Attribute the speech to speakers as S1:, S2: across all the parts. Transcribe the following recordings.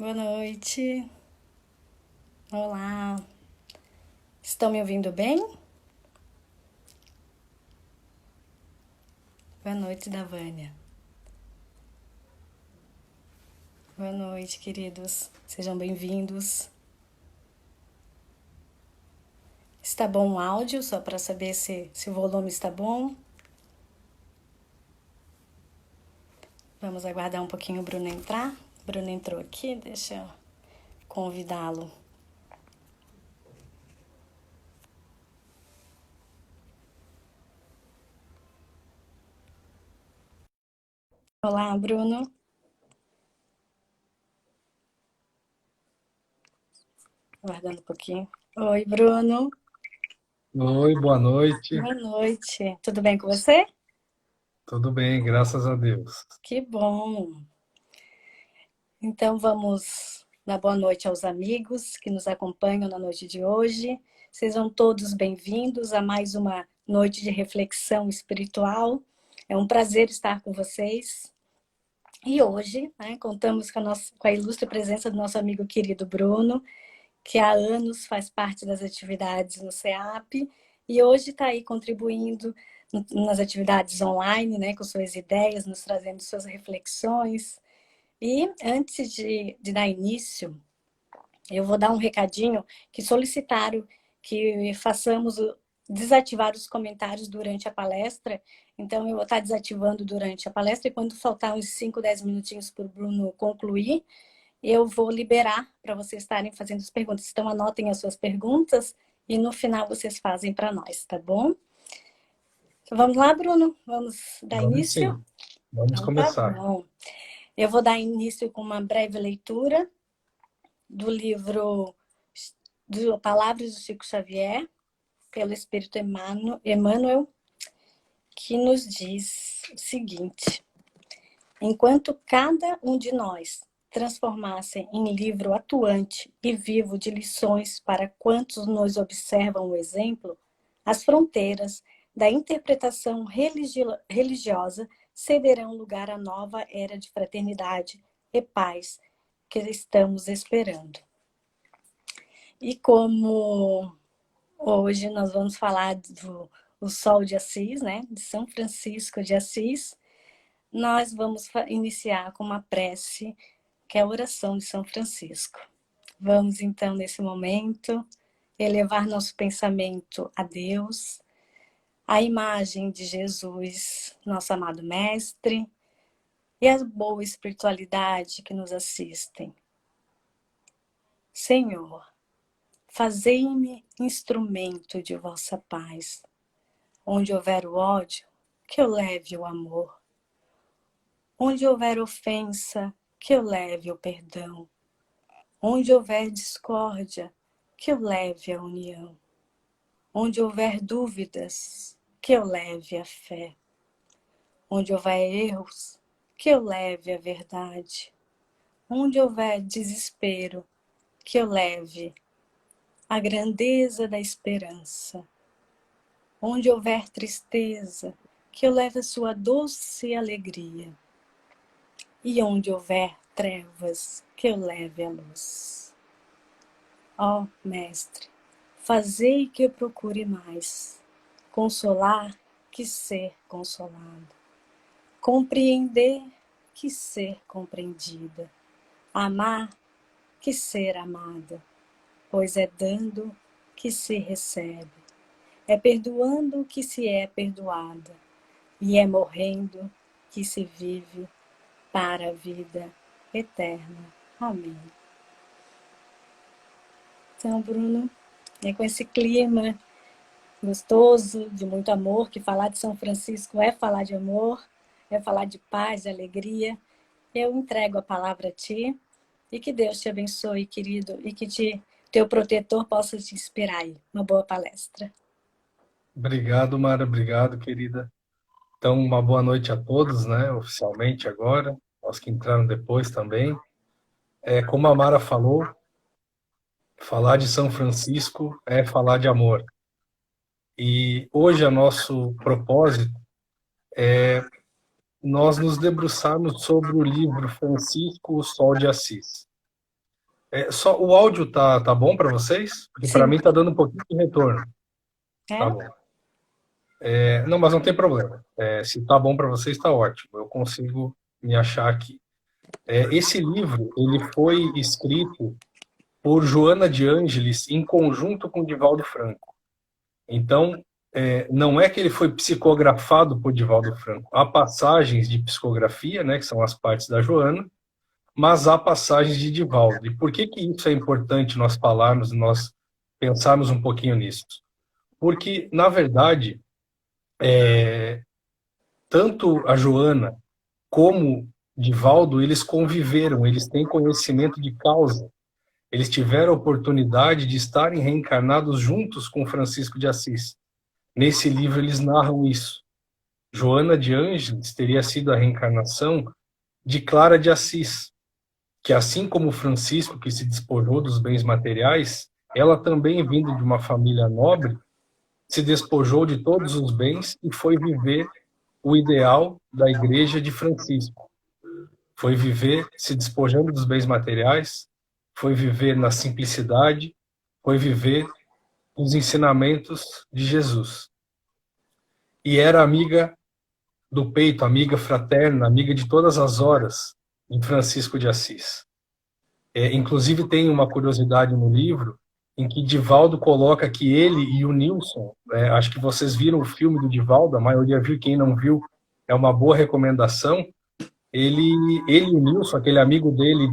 S1: Boa noite. Olá. Estão me ouvindo bem? Boa noite, Davânia. Boa noite, queridos. Sejam bem-vindos. Está bom o áudio, só para saber se o volume está bom? Vamos aguardar um pouquinho o Bruno entrar. O Bruno entrou aqui, deixa eu convidá-lo. Olá, Bruno. Aguardando um pouquinho. Oi, Bruno.
S2: Oi, boa noite.
S1: Boa noite. Tudo bem com você?
S2: Tudo bem, graças a Deus.
S1: Que bom. Então vamos dar boa noite aos amigos que nos acompanham na noite de hoje. Sejam todos bem-vindos a mais uma noite de reflexão espiritual. É um prazer estar com vocês. E hoje, contamos com a ilustre presença do nosso amigo querido Bruno, que há anos faz parte das atividades no CEAP e hoje está aí contribuindo nas atividades online, com suas ideias, nos trazendo suas reflexões. E antes de dar início, eu vou dar um recadinho que solicitaram que façamos desativar os comentários durante a palestra. Então, eu vou estar desativando durante a palestra e quando faltar uns 5, 10 minutinhos para o Bruno concluir, eu vou liberar para vocês estarem fazendo as perguntas. Então, anotem as suas perguntas e no final vocês fazem para nós, tá bom? Vamos lá, Bruno? Vamos dar
S2: Vamos
S1: início?
S2: sim, vamos
S1: Então, tá
S2: começar.
S1: bom. Eu vou dar início com uma breve leitura do livro do Palavras do Chico Xavier, pelo Espírito Emmanuel, que nos diz o seguinte: enquanto cada um de nós transformasse em livro atuante e vivo de lições para quantos nos observam o exemplo, as fronteiras da interpretação religiosa cederão lugar à nova era de fraternidade e paz que estamos esperando. E como hoje nós vamos falar do o Sol de Assis, de São Francisco de Assis, nós vamos iniciar com uma prece, que é a oração de São Francisco. Vamos então, nesse momento, elevar nosso pensamento a Deus, a imagem de Jesus, nosso amado Mestre, e a boa espiritualidade que nos assistem. Senhor, fazei-me instrumento de vossa paz. Onde houver o ódio, que eu leve o amor. Onde houver ofensa, que eu leve o perdão. Onde houver discórdia, que eu leve a união. Onde houver dúvidas, que eu leve a fé. Onde houver erros, que eu leve a verdade. Onde houver desespero, que eu leve a grandeza da esperança. Onde houver tristeza, que eu leve a sua doce alegria. E onde houver trevas, que eu leve a luz. Ó Mestre, fazei que eu procure mais, consolar que ser consolado, compreender que ser compreendida, amar que ser amada, pois é dando que se recebe, é perdoando que se é perdoada, e é morrendo que se vive para a vida eterna. Amém. Então, Bruno, é com esse clima gostoso, de muito amor, que falar de São Francisco é falar de amor, é falar de paz, de alegria. Eu entrego a palavra a ti e que Deus te abençoe, querido, e que teu protetor possa te inspirar aí. Uma boa palestra.
S2: Obrigado, Mara, obrigado, querida. Então, uma boa noite a todos, né, oficialmente agora, aos que entraram depois também. Como a Mara falou, falar de São Francisco é falar de amor. E hoje o nosso propósito, nós nos debruçarmos sobre o livro Francisco, o Sol de Assis. Só o áudio tá bom para vocês? Porque para
S1: Sim.
S2: mim tá dando um pouquinho de retorno. Tá
S1: É?
S2: bom. Não, mas não tem problema. Se tá bom para vocês, está ótimo. Eu consigo me achar aqui. Esse livro ele foi escrito por Joana de Ângeles em conjunto com Divaldo Franco. Então, não é que ele foi psicografado por Divaldo Franco. Há passagens de psicografia, né, que são as partes da Joana, mas há passagens de Divaldo. E por que que isso é importante nós falarmos, nós pensarmos um pouquinho nisso? Porque, na verdade, tanto a Joana como Divaldo, eles conviveram, eles têm conhecimento de causa. Eles tiveram a oportunidade de estarem reencarnados juntos com Francisco de Assis. Nesse livro eles narram isso. Joana de Ângeles teria sido a reencarnação de Clara de Assis, que assim como Francisco, que se despojou dos bens materiais, ela também, vindo de uma família nobre, se despojou de todos os bens e foi viver o ideal da igreja de Francisco. Foi viver se despojando dos bens materiais, foi viver na simplicidade, foi viver os ensinamentos de Jesus. E era amiga do peito, amiga fraterna, amiga de todas as horas em Francisco de Assis. Inclusive tem uma curiosidade no livro em que Divaldo coloca que ele e o Nilson, acho que vocês viram o filme do Divaldo, a maioria viu, quem não viu é uma boa recomendação. Ele e o Nilson, aquele amigo dele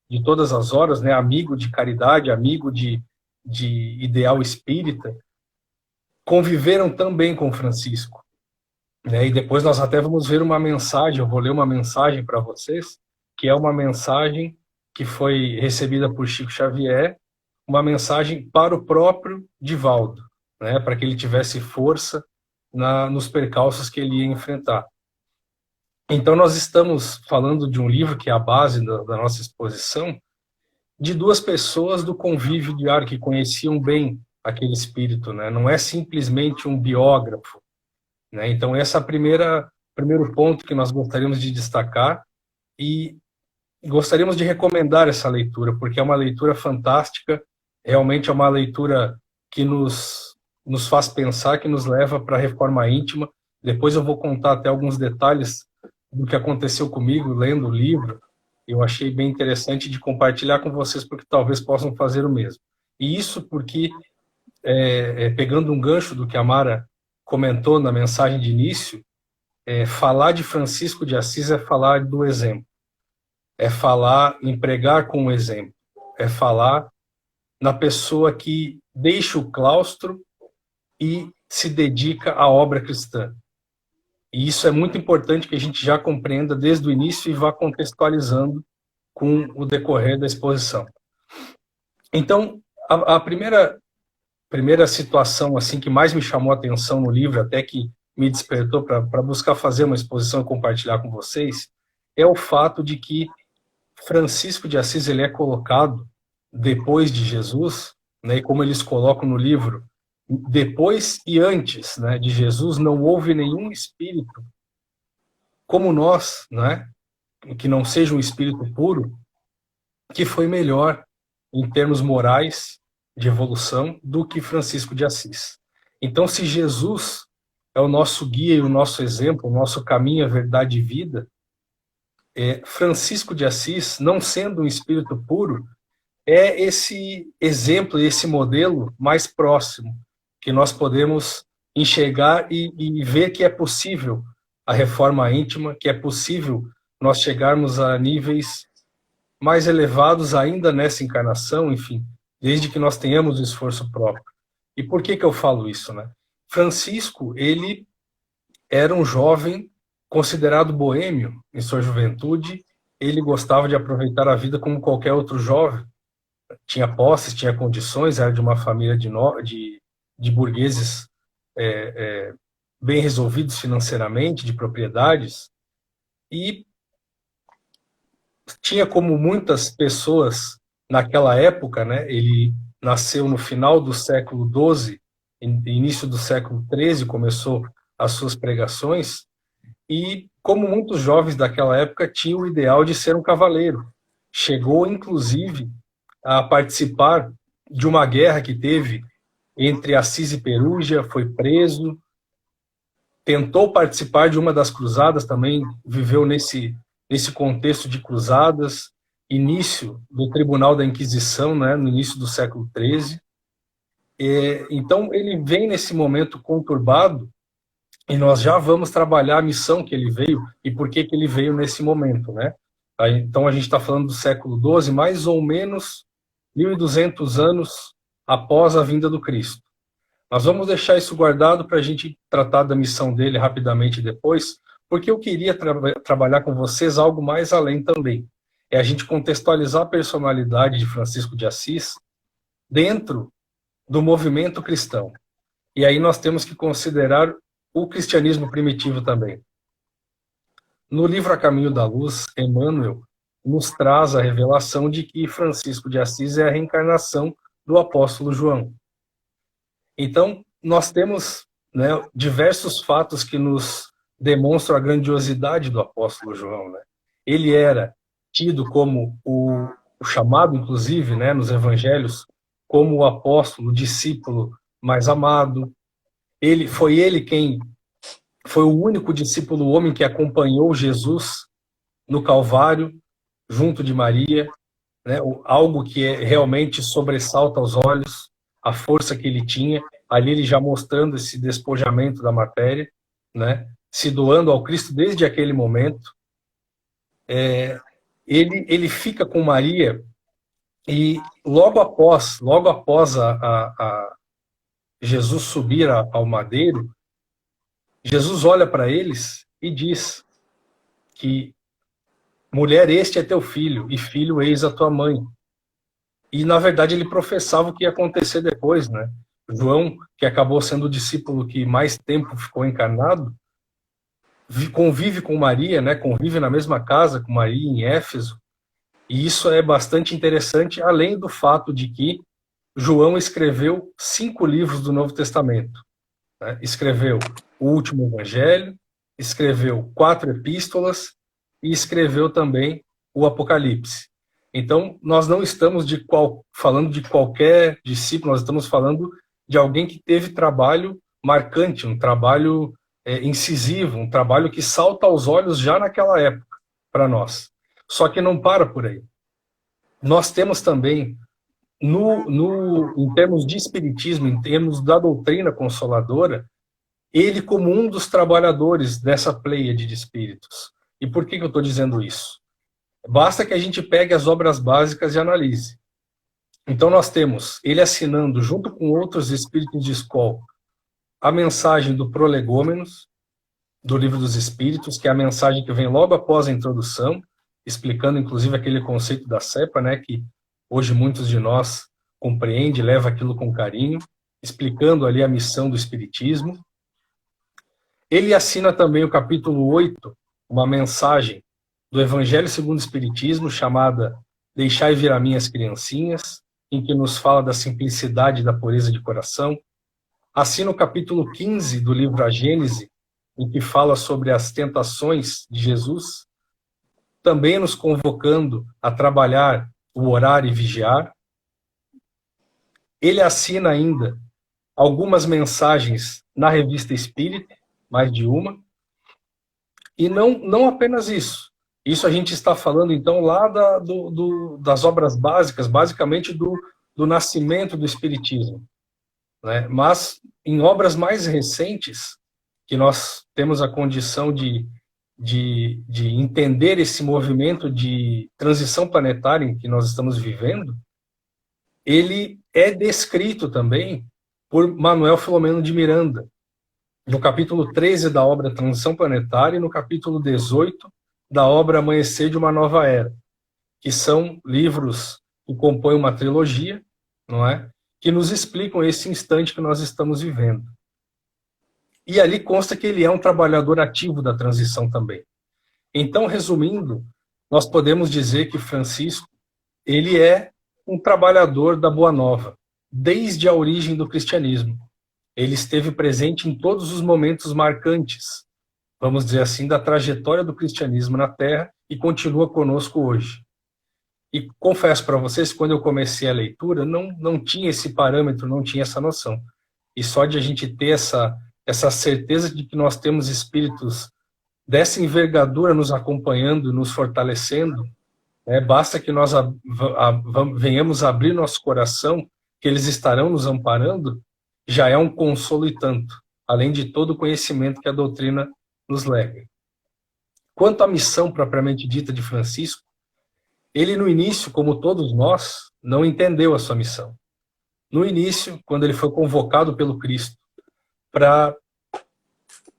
S2: de todas as horas, né, amigo de caridade, amigo de ideal espírita, conviveram também com Francisco. Né? E depois nós até vamos ver uma mensagem, eu vou ler uma mensagem para vocês, que é uma mensagem que foi recebida por Chico Xavier, uma mensagem para o próprio Divaldo, né? Para que ele tivesse força nos percalços que ele ia enfrentar. Então nós estamos falando de um livro que é a base da nossa exposição, de duas pessoas do convívio diário que conheciam bem aquele espírito, né? Não é simplesmente um biógrafo, né? Então esse é o primeiro ponto que nós gostaríamos de destacar e gostaríamos de recomendar essa leitura, porque é uma leitura fantástica, realmente é uma leitura que nos faz pensar, que nos leva para a reforma íntima. Depois eu vou contar até alguns detalhes do que aconteceu comigo lendo o livro. Eu achei bem interessante de compartilhar com vocês, porque talvez possam fazer o mesmo. E isso porque, pegando um gancho do que a Mara comentou na mensagem de início, falar de Francisco de Assis é falar do exemplo, é falar, empregar com o exemplo, é falar na pessoa que deixa o claustro e se dedica à obra cristã. E isso é muito importante que a gente já compreenda desde o início e vá contextualizando com o decorrer da exposição. Então, a primeira situação assim que mais me chamou a atenção no livro, até que me despertou para buscar fazer uma exposição e compartilhar com vocês, é o fato de que Francisco de Assis ele é colocado depois de Jesus, né, e como eles colocam no livro, depois e antes, né, de Jesus não houve nenhum espírito como nós, né, que não seja um espírito puro, que foi melhor em termos morais de evolução do que Francisco de Assis. Então, se Jesus é o nosso guia e o nosso exemplo, o nosso caminho, a verdade e vida, Francisco de Assis, não sendo um espírito puro, é esse exemplo, esse modelo mais próximo que nós podemos enxergar e ver que é possível a reforma íntima, que é possível nós chegarmos a níveis mais elevados ainda nessa encarnação, enfim, desde que nós tenhamos o esforço próprio. E por que eu falo isso, né? Francisco, ele era um jovem considerado boêmio em sua juventude, ele gostava de aproveitar a vida como qualquer outro jovem, tinha posses, tinha condições, era de uma família de burgueses bem resolvidos financeiramente, de propriedades, e tinha como muitas pessoas naquela época, né, ele nasceu no final do século XII, início do século XIII, começou as suas pregações, e como muitos jovens daquela época tinha o ideal de ser um cavaleiro. Chegou, inclusive, a participar de uma guerra que teve entre Assis e Perugia, foi preso, tentou participar de uma das cruzadas também, viveu nesse contexto de cruzadas, início do Tribunal da Inquisição, né, no início do século XIII. Então, ele vem nesse momento conturbado, e nós já vamos trabalhar a missão que ele veio e por que ele veio nesse momento, né? Então, a gente está falando do século XII, mais ou menos 1.200 anos após a vinda do Cristo. Nós vamos deixar isso guardado para a gente tratar da missão dele rapidamente depois, porque eu queria trabalhar com vocês algo mais além também. É a gente contextualizar a personalidade de Francisco de Assis dentro do movimento cristão. E aí nós temos que considerar o cristianismo primitivo também. No livro A Caminho da Luz, Emmanuel nos traz a revelação de que Francisco de Assis é a reencarnação do apóstolo João. Então, nós temos, né, diversos fatos que nos demonstram a grandiosidade do apóstolo João, né? Ele era tido como o chamado, inclusive, né, nos evangelhos, como o apóstolo, o discípulo mais amado. Foi ele quem foi o único discípulo homem que acompanhou Jesus no Calvário, junto de Maria, né, algo que realmente sobressalta aos olhos, a força que ele tinha, ali ele já mostrando esse despojamento da matéria, né, se doando ao Cristo desde aquele momento. Ele fica com Maria e logo após Jesus subir ao madeiro, Jesus olha para eles e diz que mulher, este é teu filho, e filho, eis a tua mãe. E, na verdade, ele professava o que ia acontecer depois, né? João, que acabou sendo o discípulo que mais tempo ficou encarnado, convive com Maria, né? Convive na mesma casa com Maria em Éfeso, e isso é bastante interessante, além do fato de que João escreveu 5 livros do Novo Testamento, né? Escreveu o último Evangelho, escreveu 4 epístolas e escreveu também o Apocalipse. Então, nós não estamos falando de qualquer discípulo, nós estamos falando de alguém que teve trabalho marcante, um trabalho incisivo, um trabalho que salta aos olhos já naquela época para nós. Só que não para por aí. Nós temos também, em termos de espiritismo, em termos da doutrina consoladora, ele como um dos trabalhadores dessa pleiade de espíritos. E por que eu estou dizendo isso? Basta que a gente pegue as obras básicas e analise. Então nós temos ele assinando, junto com outros espíritos de escola, a mensagem do Prolegômenos, do Livro dos Espíritos, que é a mensagem que vem logo após a introdução, explicando inclusive aquele conceito da cepa, né, que hoje muitos de nós compreendem, leva aquilo com carinho, explicando ali a missão do Espiritismo. Ele assina também o capítulo 8, uma mensagem do Evangelho segundo o Espiritismo, chamada Deixai vir a mim as criancinhas, em que nos fala da simplicidade e da pureza de coração. Assina o capítulo 15 do livro A Gênese, em que fala sobre as tentações de Jesus, também nos convocando a trabalhar o orar e vigiar. Ele assina ainda algumas mensagens na Revista Espírita, mais de uma, e não apenas isso. Isso a gente está falando, então, lá das obras básicas, basicamente do nascimento do Espiritismo, né? Mas em obras mais recentes, que nós temos a condição de entender esse movimento de transição planetária em que nós estamos vivendo, ele é descrito também por Manuel Filomeno de Miranda, no capítulo 13 da obra Transição Planetária e no capítulo 18 da obra Amanhecer de uma Nova Era, que são livros que compõem uma trilogia, não é? Que nos explicam esse instante que nós estamos vivendo. E ali consta que ele é um trabalhador ativo da transição também. Então, resumindo, nós podemos dizer que Francisco, ele é um trabalhador da Boa Nova, desde a origem do cristianismo. Ele esteve presente em todos os momentos marcantes, vamos dizer assim, da trajetória do cristianismo na Terra e continua conosco hoje. E confesso para vocês, quando eu comecei a leitura, não tinha esse parâmetro, não tinha essa noção. E só de a gente ter essa certeza de que nós temos espíritos dessa envergadura nos acompanhando, nos fortalecendo, né? Basta que nós venhamos abrir nosso coração, que eles estarão nos amparando, já é um consolo e tanto, além de todo o conhecimento que a doutrina nos lega. Quanto à missão propriamente dita de Francisco, ele no início, como todos nós, não entendeu a sua missão. No início, quando ele foi convocado pelo Cristo para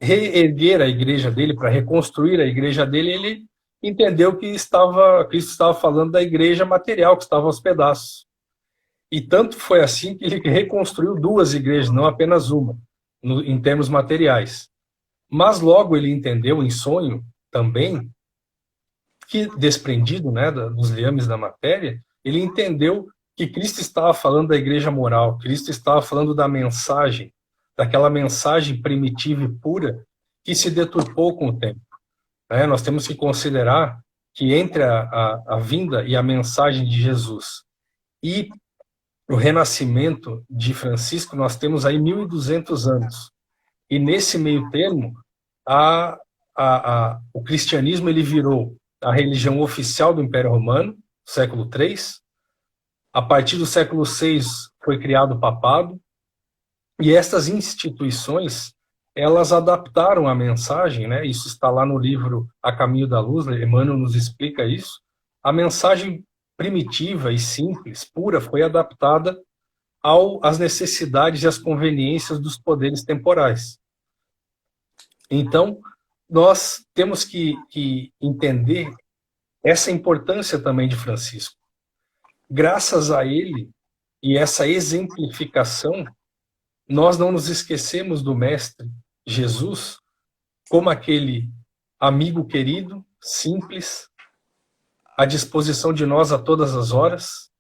S2: reerguer a igreja dele, para reconstruir a igreja dele, ele entendeu que Cristo estava falando da igreja material, que estava aos pedaços. E tanto foi assim que ele reconstruiu 2 igrejas, não apenas uma, em termos materiais. Mas logo ele entendeu, em sonho também, que desprendido, né, dos liames da matéria, ele entendeu que Cristo estava falando da igreja moral, Cristo estava falando da mensagem, daquela mensagem primitiva e pura que se deturpou com o tempo. Né? Nós temos que considerar que entre a vinda e a mensagem de Jesus e o renascimento de Francisco, nós temos aí 1.200 anos. E nesse meio termo, o cristianismo ele virou a religião oficial do Império Romano, século III. A partir do século VI foi criado o papado. E estas instituições, elas adaptaram a mensagem, né? Isso está lá no livro A Caminho da Luz, Emmanuel nos explica isso. A mensagem primitiva e simples, pura, foi adaptada às necessidades e às conveniências dos poderes temporais. Então, nós temos que entender essa importância também de Francisco. Graças a ele e essa exemplificação, nós não nos esquecemos do Mestre Jesus como aquele amigo querido, simples, à disposição de nós a todas as horas,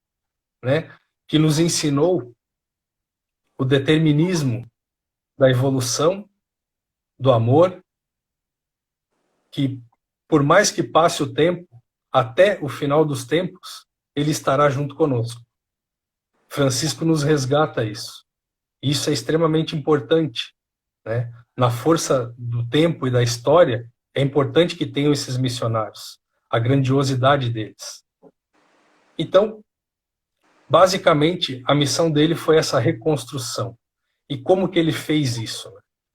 S2: né, que nos ensinou o determinismo da evolução, do amor, que por mais que passe o tempo, até o final dos tempos, ele estará junto conosco. Francisco nos resgata isso. Isso é extremamente importante, né? Na força do tempo e da história, é importante que tenham esses missionários, a grandiosidade deles. Então, basicamente, a missão dele foi essa reconstrução. E como que ele fez isso?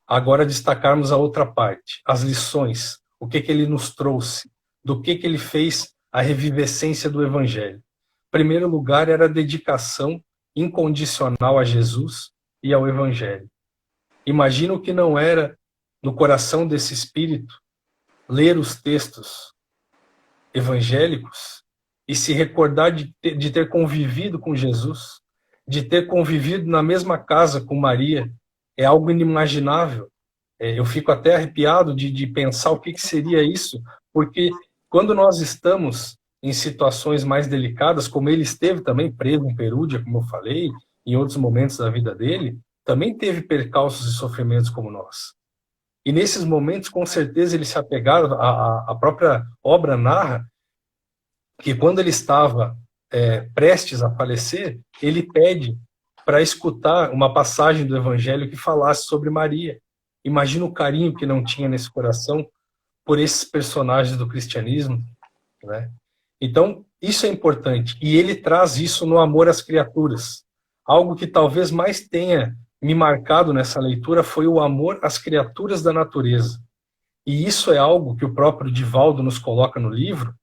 S2: Agora destacarmos a outra parte, as lições, o que ele nos trouxe, do que ele fez a revivescência do Evangelho. Em primeiro lugar, era a dedicação incondicional a Jesus e ao Evangelho. Imagino que não era no coração desse espírito ler os textos evangélicos e se recordar de ter convivido com Jesus, de ter convivido na mesma casa com Maria. É algo inimaginável. Eu fico até arrepiado de pensar o que seria isso, porque quando nós estamos em situações mais delicadas, como ele esteve também preso em Perúdia, como eu falei, em outros momentos da vida dele, também teve percalços e sofrimentos como nós. E nesses momentos, com certeza, ele se apegava, a própria obra narra que quando ele estava prestes a falecer, ele pede para escutar uma passagem do Evangelho que falasse sobre Maria. Imagina o carinho que não tinha nesse coração por esses personagens do cristianismo, né? Então, isso é importante. E ele traz isso no amor às criaturas. Algo que talvez mais tenha me marcado nessa leitura foi o amor às criaturas da natureza. E isso é algo que o próprio Divaldo nos coloca no livro.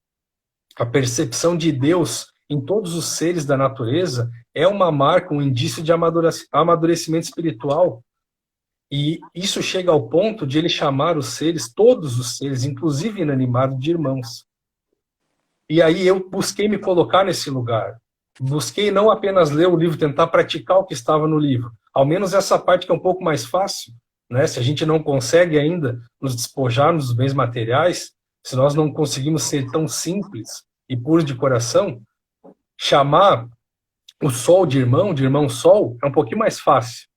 S2: A percepção de Deus em todos os seres da natureza é uma marca, um indício de amadurecimento espiritual. E isso chega ao ponto de ele chamar os seres, todos os seres, inclusive inanimados, de irmãos. E aí eu busquei me colocar nesse lugar. Busquei não apenas ler o livro, tentar praticar o que estava no livro. Ao menos essa parte que é um pouco mais fácil, né? Se a gente não consegue ainda nos despojarmos dos bens materiais, se nós não conseguimos ser tão simples e puros de coração, chamar o sol de irmão sol, é um pouquinho mais fácil.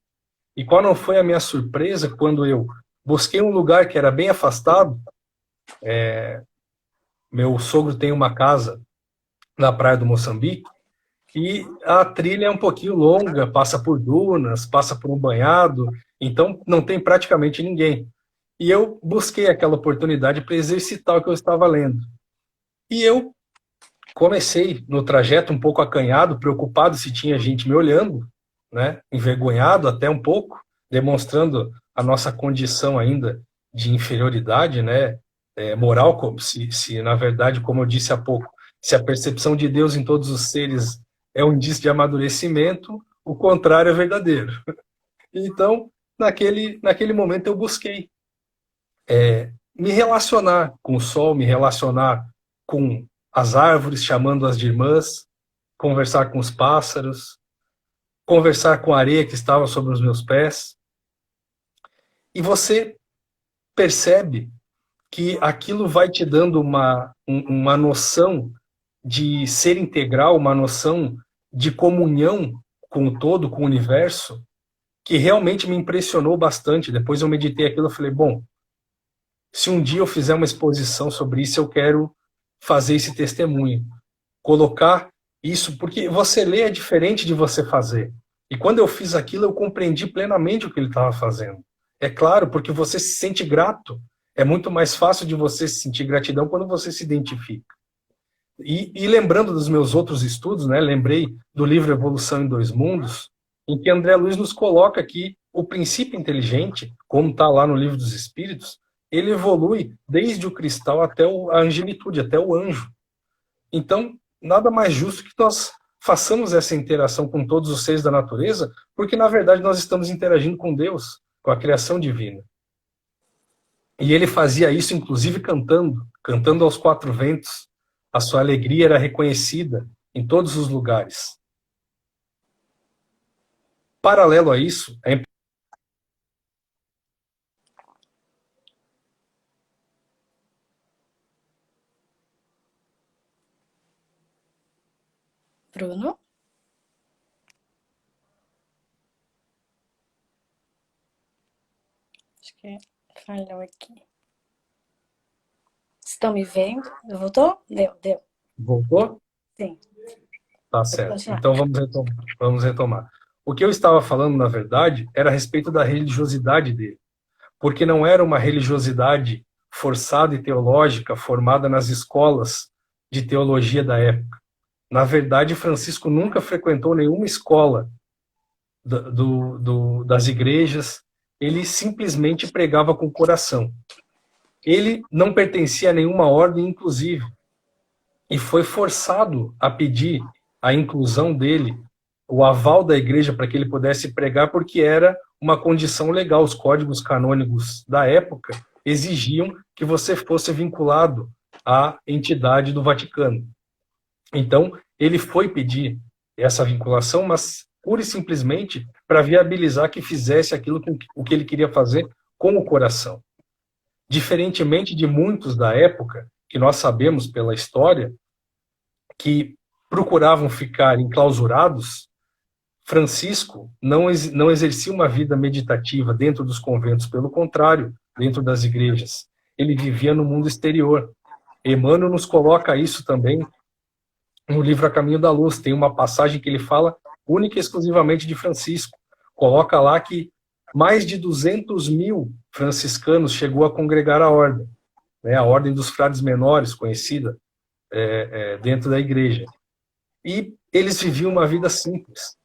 S2: E qual não foi a minha surpresa quando eu busquei um lugar que era bem afastado? Meu sogro tem uma casa na praia do Moçambique, e a trilha é um pouquinho longa, passa por dunas, passa por um banhado, então não tem praticamente ninguém. E eu busquei aquela oportunidade para exercitar o que eu estava lendo. E eu comecei no trajeto um pouco acanhado, preocupado se tinha gente me olhando, né, envergonhado até um pouco, demonstrando a nossa condição ainda de inferioridade, né, moral, como se na verdade, como eu disse há pouco, se a percepção de Deus em todos os seres é um indício de amadurecimento, o contrário é verdadeiro. Então, naquele momento eu busquei me relacionar com o sol, me relacionar com as árvores, chamando-as de irmãs, conversar com os pássaros, conversar com a areia que estava sobre os meus pés. E você percebe que aquilo vai te dando uma noção de ser integral, uma noção de comunhão com o todo, com o universo, que realmente me impressionou bastante. Depois eu meditei aquilo e falei, bom, se um dia eu fizer uma exposição sobre isso, eu quero fazer esse testemunho, colocar isso, porque você lê é diferente de você fazer. E quando eu fiz aquilo, eu compreendi plenamente o que ele estava fazendo. É claro, porque você se sente grato. É muito mais fácil de você se sentir gratidão quando você se identifica. E lembrando dos meus outros estudos, né, lembrei do livro Evolução em Dois Mundos, em que André Luiz nos coloca que o princípio inteligente, como está lá no Livro dos Espíritos, ele evolui desde o cristal até a angelitude, até o anjo. Então, nada mais justo que nós façamos essa interação com todos os seres da natureza, porque, na verdade, nós estamos interagindo com Deus, com a criação divina. E ele fazia isso, inclusive, cantando aos quatro ventos. A sua alegria era reconhecida em todos os lugares. Paralelo a isso,
S1: Bruno? Acho que falhou aqui. Estão me vendo? Voltou? Deu.
S2: Voltou?
S1: Sim.
S2: Tá certo. Então vamos retomar. O que eu estava falando, na verdade, era a respeito da religiosidade dele. Porque não era uma religiosidade forçada e teológica formada nas escolas de teologia da época. Na verdade, Francisco nunca frequentou nenhuma escola das igrejas, ele simplesmente pregava com o coração. Ele não pertencia a nenhuma ordem, inclusive, e foi forçado a pedir a inclusão dele, o aval da igreja para que ele pudesse pregar, porque era uma condição legal. Os códigos canônicos da época exigiam que você fosse vinculado à entidade do Vaticano. Então, ele foi pedir essa vinculação, mas pura e simplesmente para viabilizar que fizesse aquilo o que ele queria fazer com o coração. Diferentemente de muitos da época, que nós sabemos pela história, que procuravam ficar enclausurados, Francisco não exercia uma vida meditativa dentro dos conventos, pelo contrário, dentro das igrejas. Ele vivia no mundo exterior. Emmanuel nos coloca isso também no livro A Caminho da Luz. Tem uma passagem que ele fala única e exclusivamente de Francisco. Coloca lá que mais de 200 mil franciscanos chegou a congregar a ordem, né, a ordem dos frades menores, conhecida dentro da igreja. E eles viviam uma vida simples.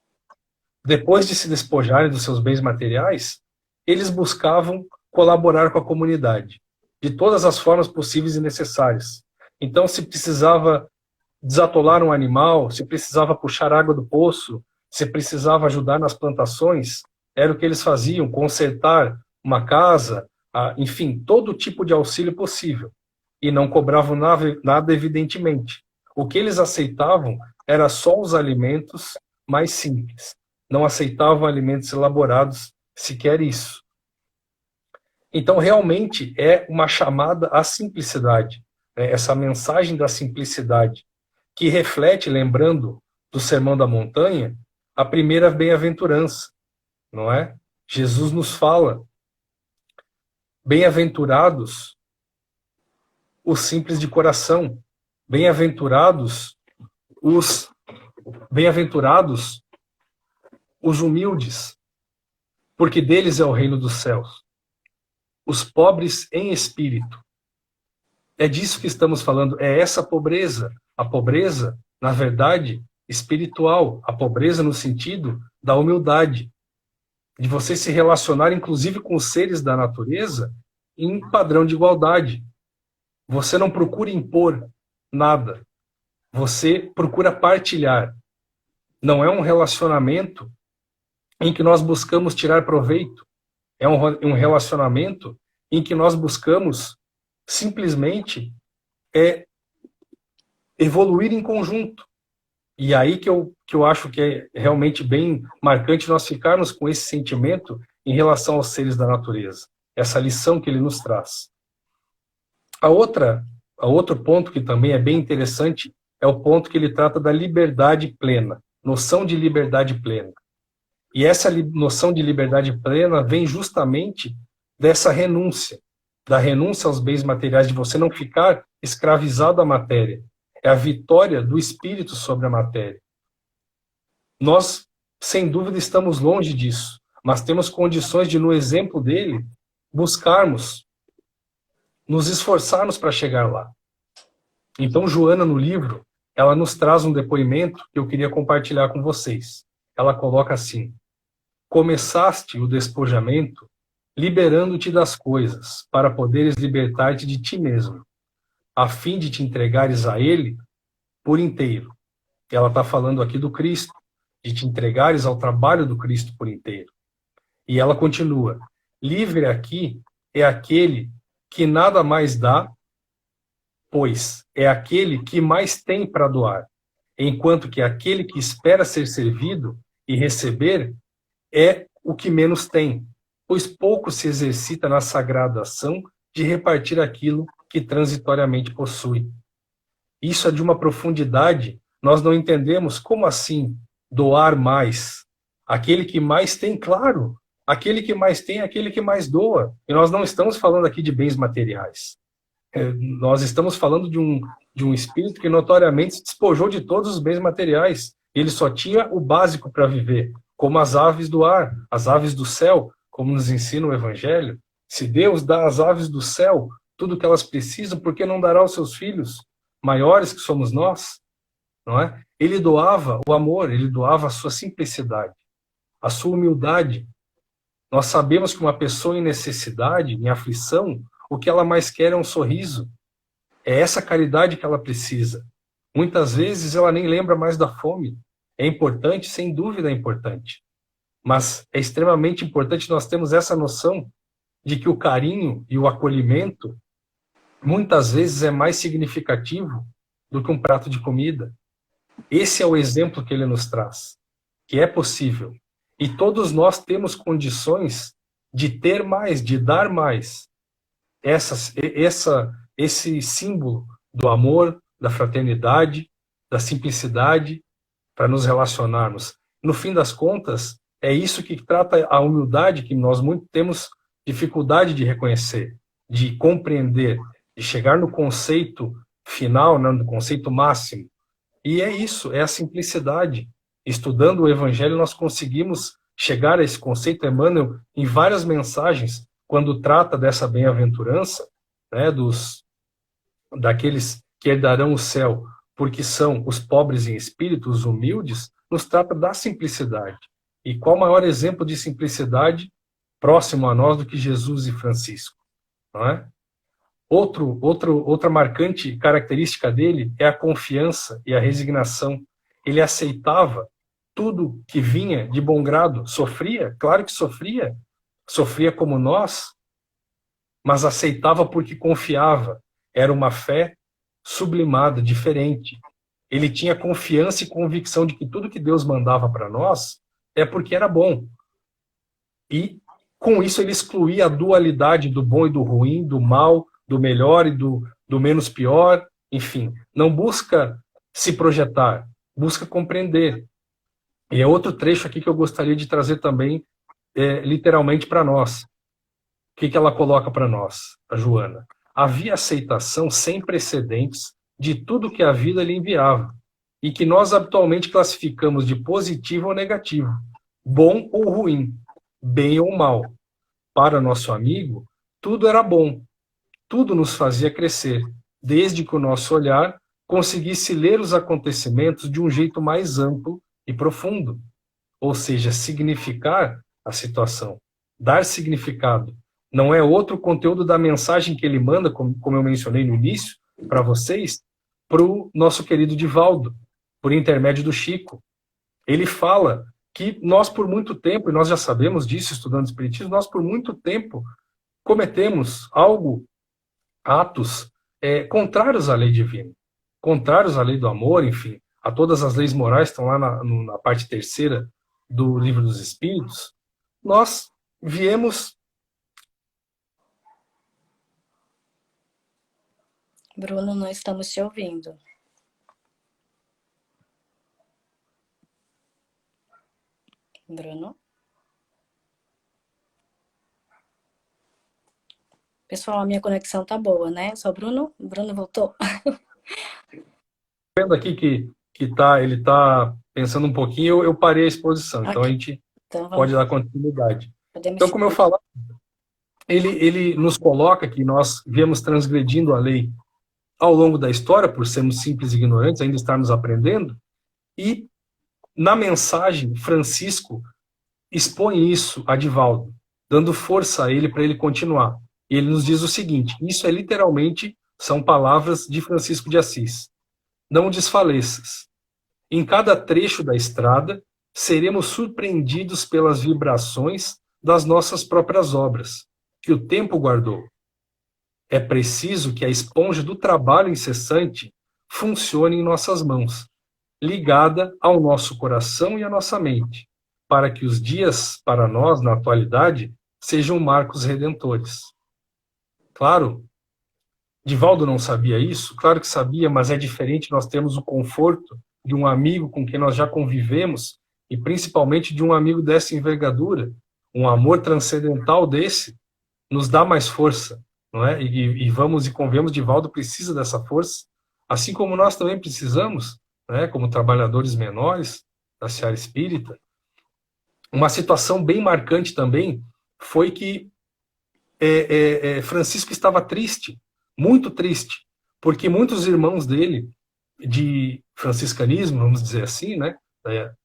S2: Depois de se despojarem dos seus bens materiais, eles buscavam colaborar com a comunidade, de todas as formas possíveis e necessárias. Então, se precisava desatolar um animal, se precisava puxar água do poço, se precisava ajudar nas plantações, era o que eles faziam, consertar uma casa, enfim, todo tipo de auxílio possível. E não cobravam nada, evidentemente. O que eles aceitavam era só os alimentos mais simples. Não aceitavam alimentos elaborados, sequer isso. Então, realmente, é uma chamada à simplicidade, né? Essa mensagem da simplicidade, que reflete, lembrando do Sermão da Montanha, a primeira bem-aventurança, não é? Jesus nos fala, bem-aventurados os simples de coração, bem-aventurados os bem-aventurados, os humildes, porque deles é o reino dos céus. Os pobres em espírito. É disso que estamos falando, é essa pobreza. A pobreza, na verdade, espiritual. A pobreza no sentido da humildade. De você se relacionar, inclusive, com os seres da natureza em padrão de igualdade. Você não procura impor nada. Você procura partilhar. Não é um relacionamento em que nós buscamos tirar proveito. É um relacionamento em que nós buscamos simplesmente evoluir em conjunto. E aí que eu acho que é realmente bem marcante nós ficarmos com esse sentimento em relação aos seres da natureza. Essa lição que ele nos traz. A outro ponto que também é bem interessante é o ponto que ele trata da liberdade plena, noção de liberdade plena. E essa noção de liberdade plena vem justamente dessa renúncia, da renúncia aos bens materiais, de você não ficar escravizado à matéria. É a vitória do espírito sobre a matéria. Nós, sem dúvida, estamos longe disso, mas temos condições de, no exemplo dele, buscarmos, nos esforçarmos para chegar lá. Então, Joana, no livro, ela nos traz um depoimento que eu queria compartilhar com vocês. Ela coloca assim: começaste o despojamento liberando-te das coisas, para poderes libertar-te de ti mesmo, a fim de te entregares a ele por inteiro. Ela está falando aqui do Cristo, de te entregares ao trabalho do Cristo por inteiro. E ela continua: livre aqui é aquele que nada mais dá, pois é aquele que mais tem para doar, enquanto que aquele que espera ser servido e receber é o que menos tem, pois pouco se exercita na sagrada ação de repartir aquilo que transitoriamente possui. Isso é de uma profundidade, nós não entendemos como assim doar mais. Aquele que mais tem, claro, aquele que mais tem é aquele que mais doa. E nós não estamos falando aqui de bens materiais. Nós estamos falando de um espírito que notoriamente se despojou de todos os bens materiais. Ele só tinha o básico para viver, como as aves do ar, as aves do céu, como nos ensina o Evangelho. Se Deus dá às aves do céu tudo o que elas precisam, por que não dará aos seus filhos, maiores que somos nós? Não é? Ele doava o amor, ele doava a sua simplicidade, a sua humildade. Nós sabemos que uma pessoa em necessidade, em aflição, o que ela mais quer é um sorriso. É essa caridade que ela precisa. Muitas vezes ela nem lembra mais da fome. É importante, sem dúvida é importante. Mas é extremamente importante nós termos essa noção de que o carinho e o acolhimento muitas vezes é mais significativo do que um prato de comida. Esse é o exemplo que ele nos traz, que é possível. E todos nós temos condições de ter mais, de dar mais. Esse símbolo do amor, da fraternidade, da simplicidade, para nos relacionarmos. No fim das contas, é isso que trata a humildade que nós muito temos dificuldade de reconhecer, de compreender, de chegar no conceito final, né, no conceito máximo. E é isso, é a simplicidade. Estudando o Evangelho, nós conseguimos chegar a esse conceito. Emmanuel, em várias mensagens, quando trata dessa bem-aventurança, né, daqueles que herdarão o céu, porque são os pobres em espírito, os humildes, nos trata da simplicidade. E qual maior exemplo de simplicidade próximo a nós do que Jesus e Francisco? Não é? Outra marcante característica dele é a confiança e a resignação. Ele aceitava tudo que vinha de bom grado. Sofria, claro que sofria. Sofria como nós, mas aceitava porque confiava. Era uma fé sublimada, diferente. Ele tinha confiança e convicção de que tudo que Deus mandava para nós é porque era bom. E, com isso, ele excluía a dualidade do bom e do ruim, do mal, do melhor e do menos pior. Enfim, não busca se projetar, busca compreender. E é outro trecho aqui que eu gostaria de trazer também, literalmente para nós. O que ela coloca para nós, a Joana? Havia aceitação sem precedentes de tudo que a vida lhe enviava. e que nós habitualmente classificamos de positivo ou negativo, bom ou ruim, bem ou mal. Para nosso amigo, tudo era bom, tudo nos fazia crescer, desde que o nosso olhar conseguisse ler os acontecimentos de um jeito mais amplo e profundo, ou seja, significar a situação, dar significado. Não é outro conteúdo da mensagem que ele manda, como eu mencionei no início, para vocês, para o nosso querido Divaldo, por intermédio do Chico. Ele fala que nós, por muito tempo, e nós já sabemos disso estudando Espiritismo, nós, por muito tempo, cometemos atos contrários à lei divina, contrários à lei do amor, enfim, a todas as leis morais que estão lá na parte terceira do Livro dos Espíritos. Nós viemos...
S1: Bruno, não estamos te ouvindo. Bruno? Pessoal, a minha conexão tá boa, né? Só Bruno? Bruno voltou?
S2: Vendo aqui que ele está pensando um pouquinho, eu parei a exposição, okay. Então a gente pode dar continuidade. Então, como eu falava, ele nos coloca que nós viemos transgredindo a lei ao longo da história, por sermos simples e ignorantes, ainda estarmos aprendendo, e na mensagem, Francisco expõe isso a Divaldo, dando força a ele para ele continuar. E ele nos diz o seguinte, isso é literalmente, são palavras de Francisco de Assis. Não desfaleças. Em cada trecho da estrada, seremos surpreendidos pelas vibrações das nossas próprias obras, que o tempo guardou. É preciso que a esponja do trabalho incessante funcione em nossas mãos, ligada ao nosso coração e à nossa mente, para que os dias, para nós, na atualidade, sejam marcos redentores. Claro, Divaldo não sabia isso? Claro que sabia, mas é diferente nós temos o conforto de um amigo com quem nós já convivemos, e principalmente de um amigo dessa envergadura. Um amor transcendental desse nos dá mais força, não é? E vamos e convemos, Divaldo precisa dessa força, assim como nós também precisamos, né, como trabalhadores menores da seara espírita. Uma situação bem marcante também foi que Francisco estava triste, muito triste, porque muitos irmãos dele, de franciscanismo, vamos dizer assim, né,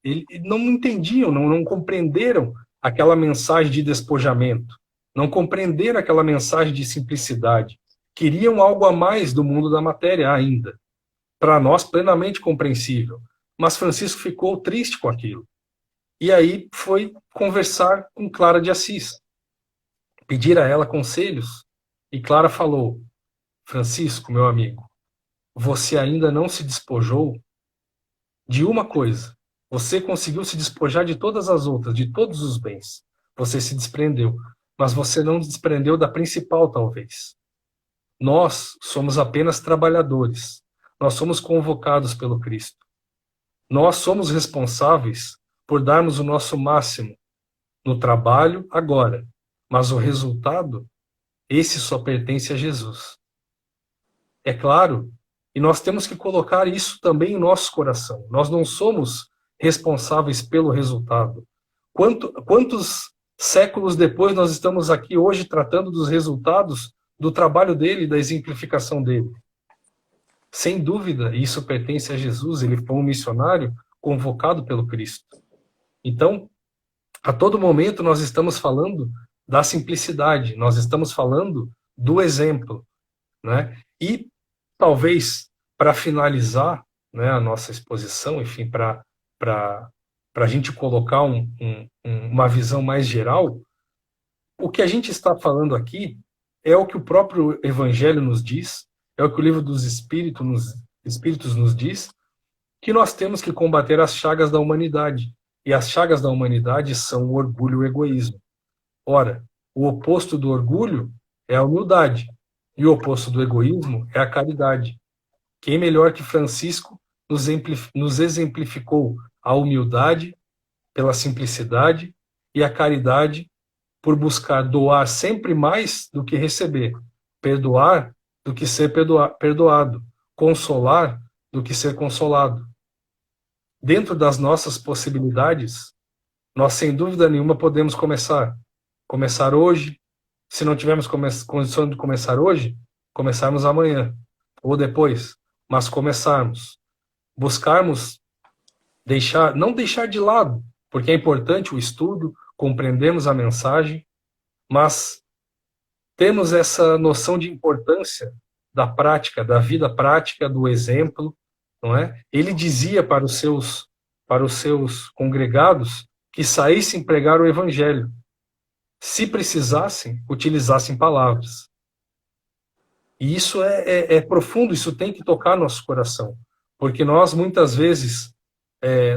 S2: ele não entendiam, não compreenderam aquela mensagem de despojamento, não compreenderam aquela mensagem de simplicidade, queriam algo a mais do mundo da matéria ainda, para nós plenamente compreensível, mas Francisco ficou triste com aquilo, e aí foi conversar com Clara de Assis, pedir a ela conselhos, e Clara falou, Francisco, meu amigo, você ainda não se despojou de uma coisa. Você conseguiu se despojar de todas as outras, de todos os bens. Você se desprendeu, mas você não se desprendeu da principal, talvez. Nós somos apenas trabalhadores. Nós somos convocados pelo Cristo. Nós somos responsáveis por darmos o nosso máximo no trabalho agora, mas o resultado, esse só pertence a Jesus. É claro, e nós temos que colocar isso também em nosso coração. Nós não somos responsáveis pelo resultado. Quantos séculos depois nós estamos aqui hoje tratando dos resultados do trabalho dele, da exemplificação dele? Sem dúvida, isso pertence a Jesus, ele foi um missionário convocado pelo Cristo. Então, a todo momento nós estamos falando da simplicidade, nós estamos falando do exemplo, né? E talvez, para finalizar, né, a nossa exposição, enfim, para a gente colocar uma visão mais geral, o que a gente está falando aqui é o que o próprio Evangelho nos diz, é o que o livro dos Espíritos nos diz, que nós temos que combater as chagas da humanidade. E as chagas da humanidade são o orgulho e o egoísmo. Ora, o oposto do orgulho é a humildade. E o oposto do egoísmo é a caridade. Quem melhor que Francisco nos exemplificou a humildade pela simplicidade e a caridade por buscar doar sempre mais do que receber, perdoar do que ser perdoado, consolar do que ser consolado. dentro das nossas possibilidades, nós sem dúvida nenhuma podemos começar. Começar hoje, se não tivermos condição de começar hoje, começarmos amanhã ou depois, mas começarmos. Buscarmos não deixar de lado, porque é importante o estudo, compreendemos a mensagem, mas temos essa noção de importância da prática, da vida prática, do exemplo, não é? Ele dizia para os seus congregados que saíssem pregar o evangelho. Se precisassem, utilizassem palavras. E isso é profundo, isso tem que tocar nosso coração, porque nós muitas vezes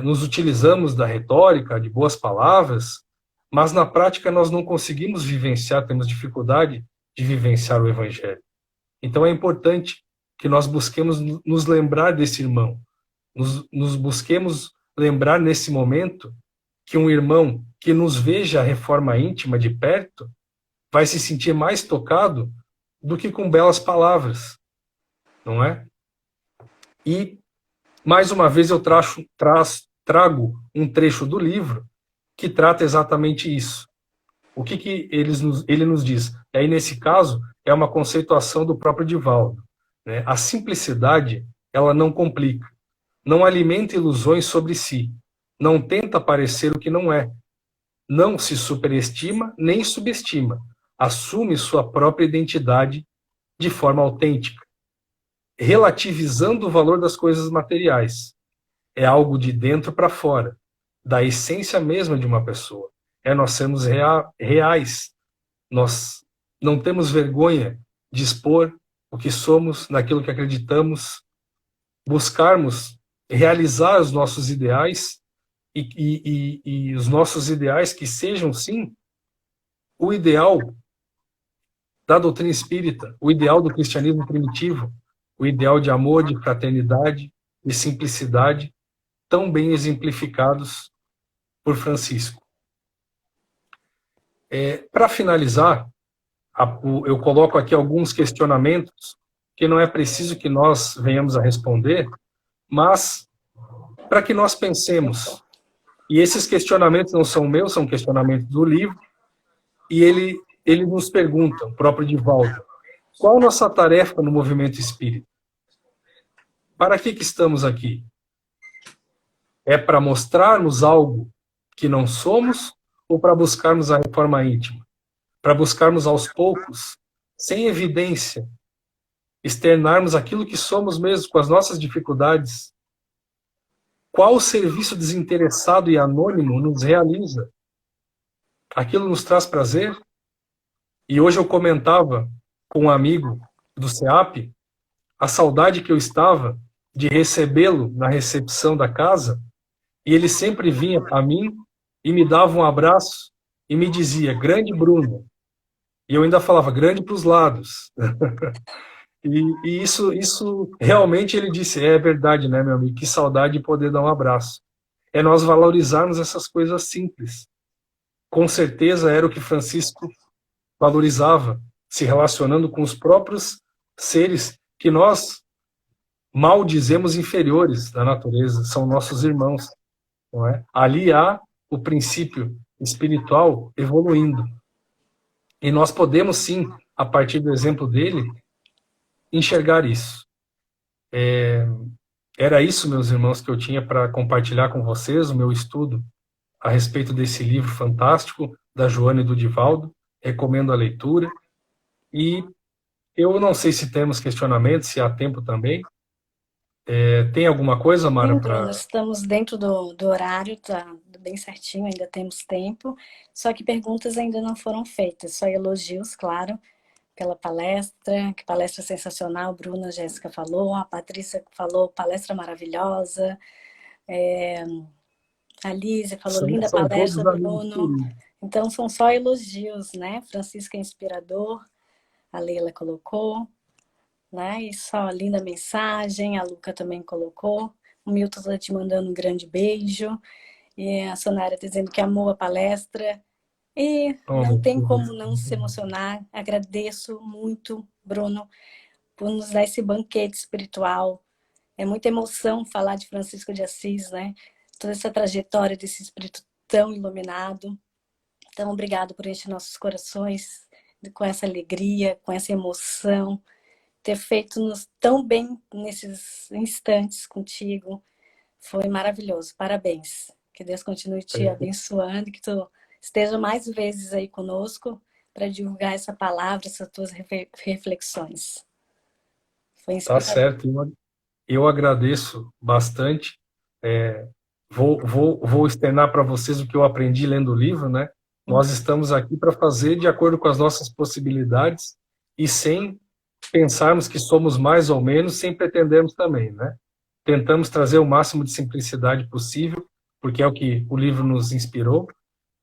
S2: nos utilizamos da retórica, de boas palavras, mas na prática nós não conseguimos vivenciar, temos dificuldade de vivenciar o evangelho. Então é importante que nós busquemos nos lembrar desse irmão, nos busquemos lembrar nesse momento que um irmão que nos veja a reforma íntima de perto vai se sentir mais tocado do que com belas palavras, não é? E, mais uma vez, eu trago um trecho do livro que trata exatamente isso. O que ele nos diz? Aí, nesse caso, é uma conceituação do próprio Divaldo, né? A simplicidade, ela não complica, não alimenta ilusões sobre si, não tenta parecer o que não é, não se superestima nem subestima, assume sua própria identidade de forma autêntica, relativizando o valor das coisas materiais. É algo de dentro para fora, da essência mesma de uma pessoa. É nós sermos reais. Nós não temos vergonha de expor o que somos, naquilo que acreditamos, buscarmos realizar os nossos ideais e os nossos ideais que sejam, sim, o ideal da doutrina espírita, o ideal do cristianismo primitivo, o ideal de amor, de fraternidade e simplicidade, tão bem exemplificados por Francisco. Para finalizar, eu coloco aqui alguns questionamentos que não é preciso que nós venhamos a responder, mas para que nós pensemos. E esses questionamentos não são meus, são questionamentos do livro, e ele nos pergunta, o próprio Divaldo, qual a nossa tarefa no movimento espírita? Para que estamos aqui? É para mostrarmos algo que não somos ou para buscarmos a reforma íntima? Para buscarmos aos poucos, sem evidência, externarmos aquilo que somos mesmo, com as nossas dificuldades? Qual o serviço desinteressado e anônimo nos realiza? Aquilo nos traz prazer? E hoje eu comentava com um amigo do CEAP a saudade que eu estava de recebê-lo na recepção da casa, e ele sempre vinha a mim e me dava um abraço e me dizia, grande Bruno. E eu ainda falava, grande para os lados. E isso realmente ele disse, é verdade, né, meu amigo? Que saudade de poder dar um abraço. É nós valorizarmos essas coisas simples. Com certeza era o que Francisco valorizava, se relacionando com os próprios seres que nós mal dizemos inferiores da natureza, são nossos irmãos, não é? Ali há o princípio espiritual evoluindo. E nós podemos, sim, a partir do exemplo dele, enxergar isso. Era isso, meus irmãos, que eu tinha para compartilhar com vocês, o meu estudo a respeito desse livro fantástico da Joana e do Divaldo. Recomendo a leitura. E eu não sei se temos questionamentos, se há tempo também. Tem alguma coisa, Mara?
S1: Sim, Bruno, estamos dentro do horário, tá bem certinho, ainda temos tempo. Só que perguntas ainda não foram feitas, só elogios, claro, pela palestra, que palestra sensacional, Bruna, a Jéssica falou, a Patrícia falou, palestra maravilhosa, a Lízia falou, linda palestra, Bruno. Então, são só elogios, né? Francisco é inspirador, a Leila colocou, né? E só linda mensagem, a Luca também colocou, o Milton está te mandando um grande beijo, e a Sonara dizendo que amou a palestra, e não tem como não se emocionar. Agradeço muito, Bruno, por nos dar esse banquete espiritual. É muita emoção falar de Francisco de Assis, né? toda essa trajetória desse espírito tão iluminado. Então, obrigado por encher nossos corações com essa alegria, com essa emoção, ter feito-nos tão bem nesses instantes contigo. Foi maravilhoso. Parabéns. Que Deus continue te abençoando, que tu esteja mais vezes aí conosco para divulgar essa palavra, essas tuas reflexões. Foi
S2: Tá
S1: inspirador.
S2: certo. Eu agradeço bastante. Vou externar para vocês o que eu aprendi lendo o livro, né? Nós estamos aqui para fazer de acordo com as nossas possibilidades e sem pensarmos que somos mais ou menos, sem pretendermos também, né? Tentamos trazer o máximo de simplicidade possível, porque é o que o livro nos inspirou,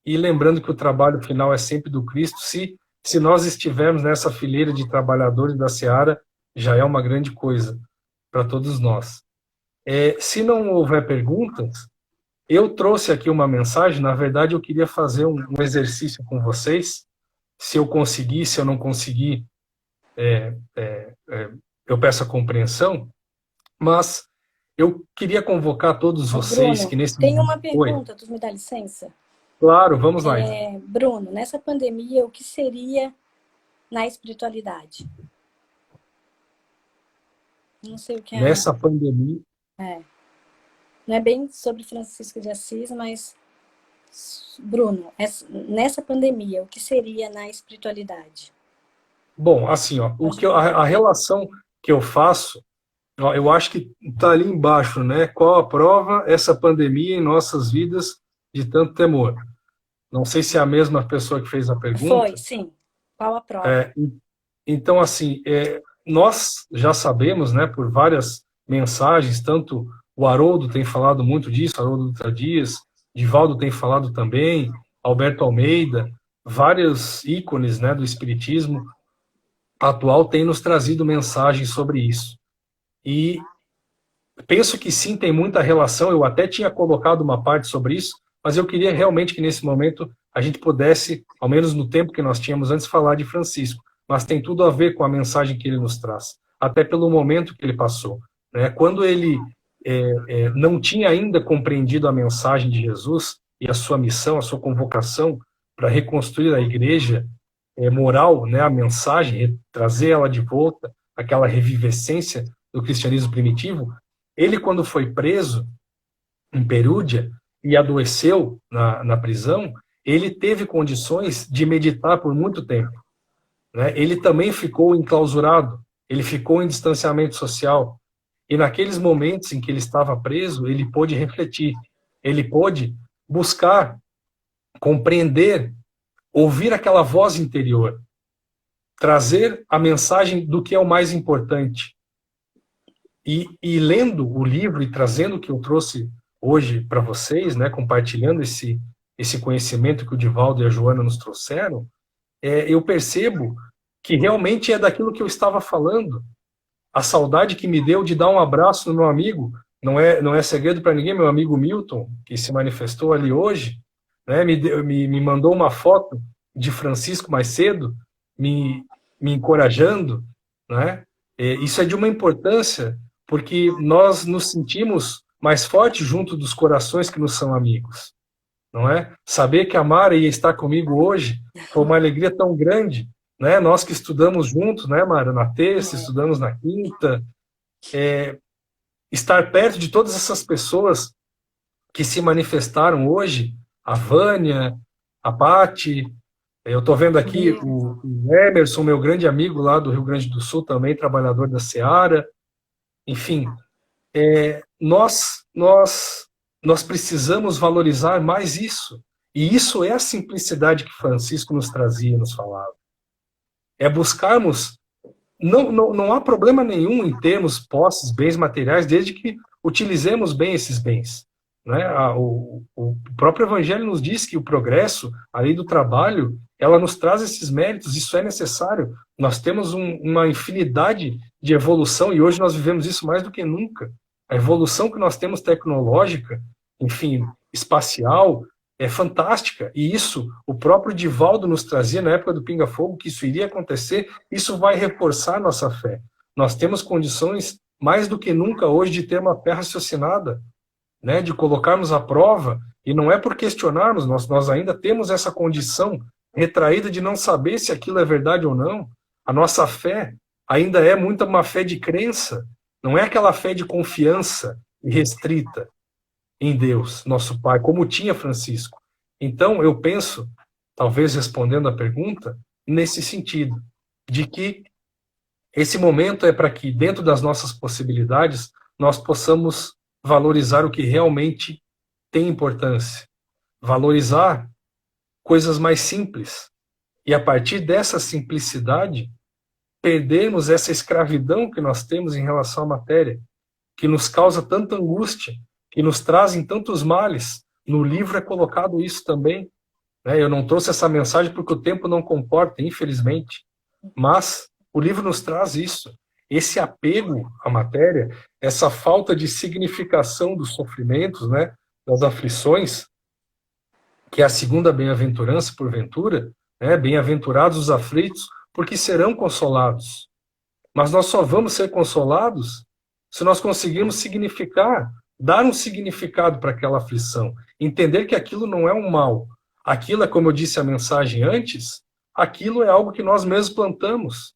S2: e lembrando que o trabalho final é sempre do Cristo. Se nós estivermos nessa fileira de trabalhadores da Seara, já é uma grande coisa para todos nós. Se não houver perguntas, eu trouxe aqui uma mensagem. Na verdade, eu queria fazer um exercício com vocês. Se eu conseguir, se eu não conseguir, eu peço a compreensão. Mas eu queria convocar todos vocês
S1: Bruno,
S2: que nesse
S1: tem
S2: momento...
S1: uma pergunta, tu me dá licença?
S2: Claro, vamos lá.
S1: Bruno, nessa pandemia, o que seria na espiritualidade? Não sei o que é.
S2: Nessa pandemia...
S1: Não é bem sobre Francisco de Assis, mas, Bruno, nessa pandemia, o que seria na espiritualidade?
S2: Bom, assim, ó, a relação que eu faço, ó, eu acho que está ali embaixo, né? Qual a prova essa pandemia em nossas vidas de tanto temor? Não sei se é a mesma pessoa que fez a pergunta.
S1: Foi, sim. Qual a prova?
S2: Então, assim, nós já sabemos, né, por várias mensagens, tanto o Haroldo tem falado muito disso, Haroldo Dutra Dias, Divaldo tem falado também, Alberto Almeida, vários ícones, né, do espiritismo atual têm nos trazido mensagens sobre isso. E penso que sim, tem muita relação. Eu até tinha colocado uma parte sobre isso, mas eu queria realmente que nesse momento a gente pudesse, ao menos no tempo que nós tínhamos antes, falar de Francisco. Mas tem tudo a ver com a mensagem que ele nos traz, até pelo momento que ele passou, né? Quando ele não tinha ainda compreendido a mensagem de Jesus e a sua missão, a sua convocação para reconstruir a igreja moral, né, a mensagem, trazer ela de volta, aquela revivescência do cristianismo primitivo. Ele, quando foi preso em Perúdia e adoeceu na prisão, ele teve condições de meditar por muito tempo, né? Ele também ficou enclausurado, ele ficou em distanciamento social. E naqueles momentos em que ele estava preso, ele pôde refletir, ele pôde buscar, compreender, ouvir aquela voz interior, trazer a mensagem do que é o mais importante. E lendo o livro e trazendo o que eu trouxe hoje para vocês, né, compartilhando esse conhecimento que o Divaldo e a Joana nos trouxeram, eu percebo que realmente é daquilo que eu estava falando. A saudade que me deu de dar um abraço no meu amigo, não é segredo para ninguém, meu amigo Milton, que se manifestou ali hoje, né, me mandou uma foto de Francisco mais cedo, me encorajando, né? Isso é de uma importância, porque nós nos sentimos mais fortes junto dos corações que nos são amigos, não é? Saber que a Mara ia estar comigo hoje foi uma alegria tão grande, né? Nós que estudamos juntos, né, Mara, na terça, estudamos na quinta, estar perto de todas essas pessoas que se manifestaram hoje, a Vânia, a Pati, eu estou vendo aqui o Emerson, meu grande amigo lá do Rio Grande do Sul, também trabalhador da Seara. Enfim, nós precisamos valorizar mais isso. E isso é a simplicidade que Francisco nos trazia, nos falava. É buscarmos... Não há problema nenhum em termos posses, bens materiais, desde que utilizemos bem esses bens, né? O próprio Evangelho nos diz que o progresso, a lei do trabalho, ela nos traz esses méritos, isso é necessário. Nós temos uma infinidade de evolução e hoje nós vivemos isso mais do que nunca. A evolução que nós temos tecnológica, enfim, espacial, é fantástica. E isso, o próprio Divaldo nos trazia na época do Pinga Fogo, que isso iria acontecer, isso vai reforçar nossa fé. Nós temos condições, mais do que nunca hoje, de ter uma fé raciocinada, né, de colocarmos à prova, e não é por questionarmos, nós ainda temos essa condição retraída de não saber se aquilo é verdade ou não. A nossa fé ainda é muito uma fé de crença, não é aquela fé de confiança restrita em Deus, nosso Pai, como tinha Francisco. Então, eu penso, talvez respondendo a pergunta, nesse sentido, de que esse momento é para que, dentro das nossas possibilidades, nós possamos valorizar o que realmente tem importância, valorizar coisas mais simples. E a partir dessa simplicidade, perdermos essa escravidão que nós temos em relação à matéria, que nos causa tanta angústia, que nos trazem tantos males. No livro é colocado isso também, né? Eu não trouxe essa mensagem porque o tempo não comporta, infelizmente. Mas o livro nos traz isso. Esse apego à matéria, essa falta de significação dos sofrimentos, né? Das aflições, que é a segunda bem-aventurança, porventura, né? Bem-aventurados os aflitos, porque serão consolados. Mas nós só vamos ser consolados se nós conseguirmos significar, dar um significado para aquela aflição, entender que aquilo não é um mal. Aquilo é, como eu disse a mensagem antes, aquilo é algo que nós mesmos plantamos.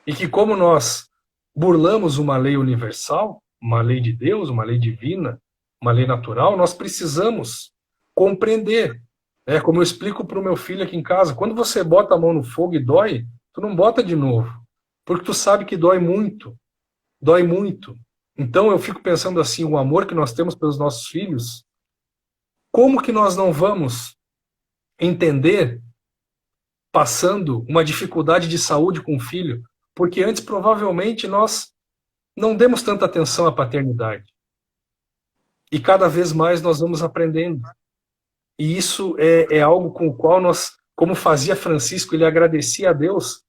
S2: E que como nós burlamos uma lei universal, uma lei de Deus, uma lei divina, uma lei natural, nós precisamos compreender. É como eu explico para o meu filho aqui em casa, quando você bota a mão no fogo e dói, tu não bota de novo, porque tu sabe que dói muito, dói muito. Então eu fico pensando assim, o amor que nós temos pelos nossos filhos, como que nós não vamos entender passando uma dificuldade de saúde com o filho, porque antes provavelmente nós não demos tanta atenção à paternidade. E cada vez mais nós vamos aprendendo. E isso é algo com o qual nós, como fazia Francisco, ele agradecia a Deus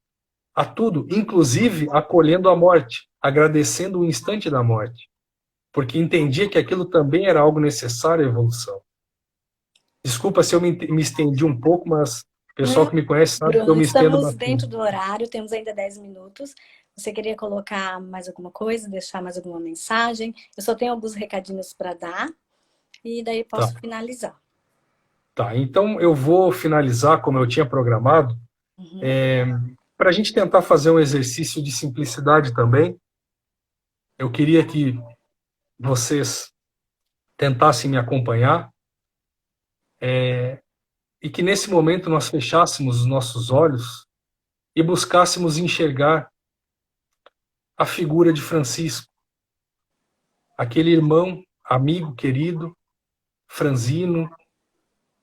S2: a tudo, inclusive acolhendo a morte, agradecendo o instante da morte, porque entendia que aquilo também era algo necessário à evolução. Desculpa se eu me estendi um pouco, mas o pessoal que me conhece sabe que eu
S1: Bruno,
S2: me estendo
S1: estamos
S2: bastante.
S1: dentro do horário, temos ainda 10 minutos. Você queria colocar mais alguma coisa, deixar mais alguma mensagem? Eu só tenho alguns recadinhos para dar e daí posso finalizar.
S2: Tá, então eu vou finalizar como eu tinha programado, para a gente tentar fazer um exercício de simplicidade também. Eu queria que vocês tentassem me acompanhar, e que nesse momento nós fechássemos os nossos olhos e buscássemos enxergar a figura de Francisco, aquele irmão, amigo, querido, franzino,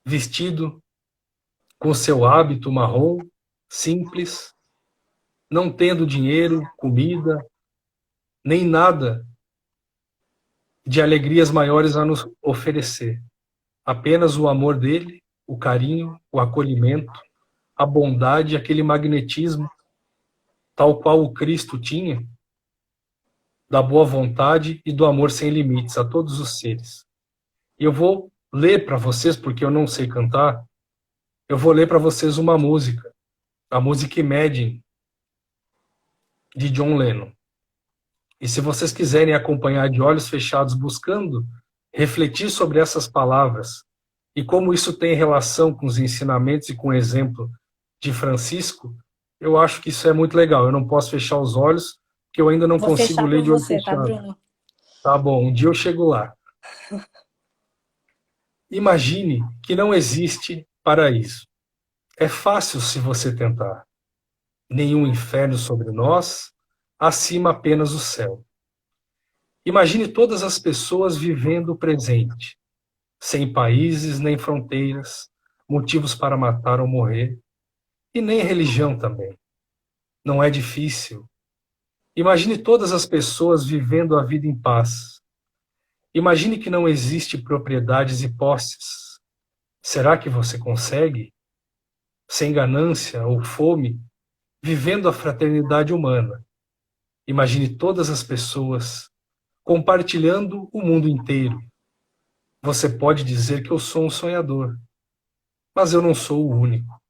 S2: vestido com seu hábito marrom, simples, não tendo dinheiro, comida, nem nada de alegrias maiores a nos oferecer. Apenas o amor dele, o carinho, o acolhimento, a bondade, aquele magnetismo, tal qual o Cristo tinha, da boa vontade e do amor sem limites a todos os seres. E eu vou ler para vocês, porque eu não sei cantar, eu vou ler para vocês uma música, a música Imagine, de John Lennon. E se vocês quiserem acompanhar de olhos fechados, buscando refletir sobre essas palavras e como isso tem relação com os ensinamentos e com o exemplo de Francisco, eu acho que isso é muito legal. Eu não posso fechar os olhos, porque eu ainda não consigo ler de olho fechado. Tá, Bruno? Tá bom, um dia eu chego lá. Imagine que não existe paraíso. É fácil se você tentar. Nenhum inferno sobre nós, acima apenas o céu. Imagine todas as pessoas vivendo o presente, sem países nem fronteiras, motivos para matar ou morrer, e nem religião também. Não é difícil. Imagine todas as pessoas vivendo a vida em paz. Imagine que não existe propriedades e posses. Será que você consegue? Sem ganância ou fome, vivendo a fraternidade humana. Imagine todas as pessoas compartilhando o mundo inteiro. Você pode dizer que eu sou um sonhador, mas eu não sou o único.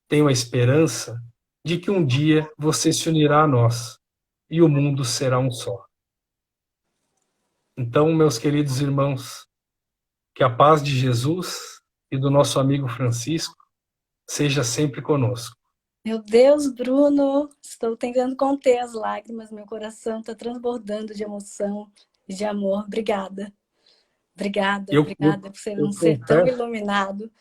S2: Tenho a esperança de que um dia você se unirá a nós e o mundo será um só. Então, meus queridos irmãos, que a paz de Jesus e do nosso amigo Francisco seja sempre conosco.
S1: Meu Deus, Bruno, estou tentando conter as lágrimas, meu coração está transbordando de emoção e de amor. Obrigada. Obrigada,
S2: Eu, eu,
S1: obrigada por ser
S2: eu
S1: um ser tão
S2: confesso,
S1: iluminado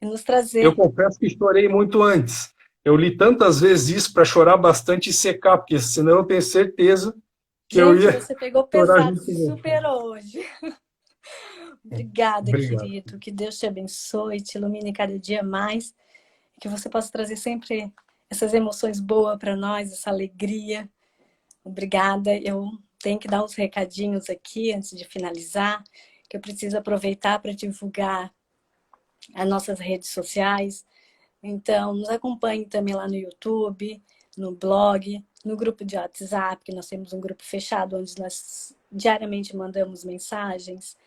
S1: e nos
S2: eu
S1: trazer.
S2: confesso que chorei muito antes. Eu li tantas vezes isso para chorar bastante e secar, porque senão eu tenho certeza que eu
S1: Gente,
S2: ia
S1: você pegou
S2: chorar
S1: pesado,
S2: junto
S1: se
S2: com você.
S1: superou hoje. Obrigada,
S2: Obrigado.
S1: querido. Que Deus te abençoe, te ilumine cada dia mais. Que você possa trazer sempre essas emoções boas para nós, essa alegria. Obrigada. Eu tenho que dar uns recadinhos aqui antes de finalizar, que eu preciso aproveitar para divulgar as nossas redes sociais. Então, nos acompanhe também lá no YouTube, no blog, no grupo de WhatsApp, que nós temos um grupo fechado onde nós diariamente mandamos mensagens.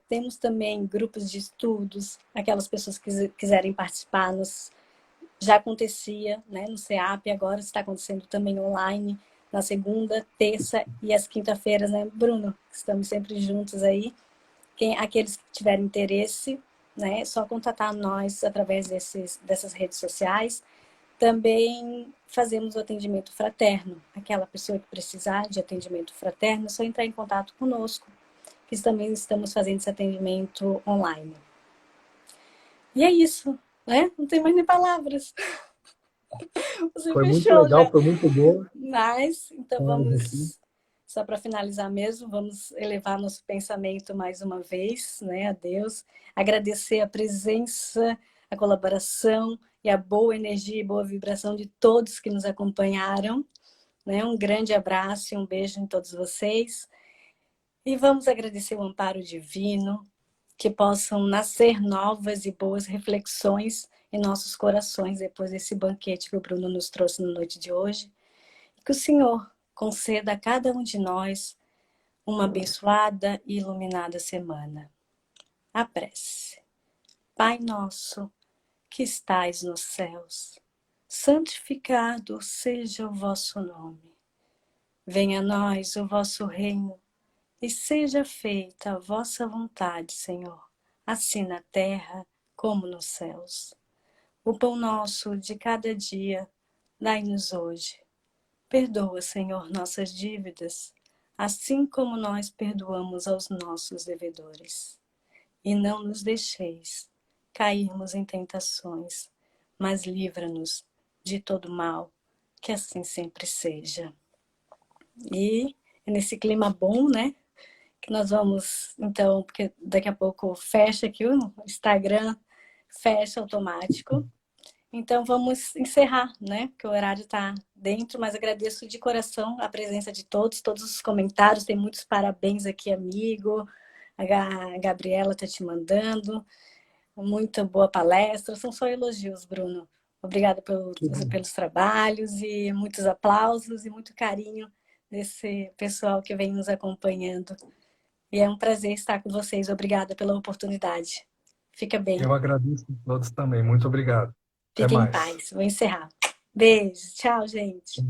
S1: Temos também grupos de estudos, aquelas pessoas que quiserem participar, já acontecia, né, no CEAP, agora está acontecendo também online, na segunda, terça e as quinta-feiras, né, Bruno? Estamos sempre juntos aí. Aqueles que tiverem interesse, né, é só contatar nós através dessas redes sociais. Também fazemos o atendimento fraterno. Aquela pessoa que precisar de atendimento fraterno, é só entrar em contato conosco, que também estamos fazendo esse atendimento online. E é isso, né? Não tem mais nem palavras. Você
S2: Foi muito
S1: fechou
S2: legal,
S1: já.
S2: foi muito bom.
S1: Mas, então
S2: Aqui.
S1: vamos, só para finalizar mesmo, vamos elevar nosso pensamento mais uma vez, né, a Deus, agradecer a presença, a colaboração e a boa energia e boa vibração de todos que nos acompanharam, né? Um grande abraço e um beijo em todos vocês. E vamos agradecer o amparo divino, que possam nascer novas e boas reflexões em nossos corações depois desse banquete que o Bruno nos trouxe na noite de hoje. Que o Senhor conceda a cada um de nós uma abençoada e iluminada semana. A prece. Pai nosso, que estais nos céus, santificado seja o vosso nome. Venha a nós o vosso reino e seja feita a vossa vontade, Senhor, assim na terra como nos céus. O pão nosso de cada dia, dai-nos hoje. Perdoa, Senhor, nossas dívidas, assim como nós perdoamos aos nossos devedores. E não nos deixeis cairmos em tentações, mas livra-nos de todo mal, que assim sempre seja. E é nesse clima bom, né, que nós vamos, então, porque daqui a pouco fecha aqui o Instagram, fecha automático. Então vamos encerrar, né? Porque o horário está dentro, mas agradeço de coração a presença de todos, todos os comentários. Tem muitos parabéns aqui, amigo. A Gabriela está te mandando. Muito boa palestra. São só elogios, Bruno. Obrigada pelos trabalhos e muitos aplausos e muito carinho desse pessoal que vem nos acompanhando. E é um prazer estar com vocês. Obrigada pela oportunidade. Fica bem.
S2: Eu agradeço a todos também. Muito obrigado. Até
S1: Fiquem em
S2: mais.
S1: paz. Vou encerrar. Beijo. Tchau, gente.